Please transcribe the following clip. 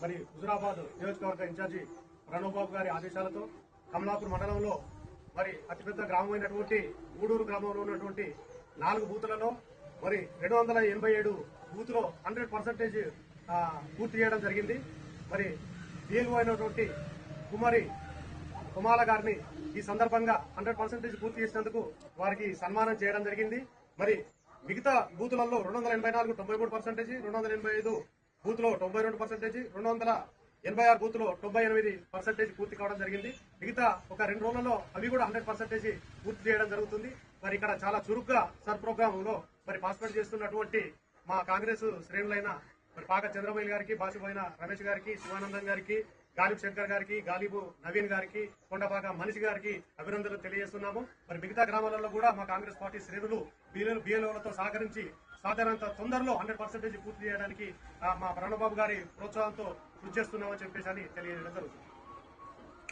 మరి హుజురాబాద్ నియోజకవర్గ ఇన్ఛార్జి ప్రణవ్బాబు గారి ఆదేశాలతో కమలాపూర్ మండలంలో మరి అతిపెద్ద గ్రామమైనటువంటి గూడూరు గ్రామంలో ఉన్నటువంటి 4 బూతులలో మరి 287 బూతులో 100% పూర్తి చేయడం జరిగింది. మరి DLO అయినటువంటి కుమాల గారిని ఈ సందర్భంగా 100% పూర్తి చేసినందుకు వారికి సన్మానం చేయడం జరిగింది. మరి మిగతా బూతులలో 284 93%, 285 బూత్లో 92%, 286 బూత్లో 98% పూర్తి కావడం జరిగింది. మిగతా ఒక 2 రోజులలో అవి కూడా 100% పూర్తి చేయడం జరుగుతుంది. మరి ఇక్కడ చాలా చురుగ్గా సర్ ప్రోగ్రామ్ లో మరి పార్టిసిపేట్ చేస్తున్నటువంటి మా కాంగ్రెస్ శ్రేణులైన మరి పాక చంద్రబాబు గారికి, బాసిపోయిన రమేష్ గారికి, శివానందం గారికి, గాలిబ్ శంకర్ గారికి, గాలిబు నవీన్ గారికి, కొండపాక మనిషి గారికి అభినందనలు తెలియజేస్తున్నాము. మరి మిగతా గ్రామాలలో కూడా మా కాంగ్రెస్ పార్టీ శ్రేణులు బిఎల్ఓలతో సహకరించి సాధారణంత తొందరలో 100% పూర్తి చేయడానికి మా ప్రణబాబు గారి ప్రోత్సాహంతో కృషి చేస్తున్నామని చెప్పేసి తెలియజేయడం జరుగుతుంది.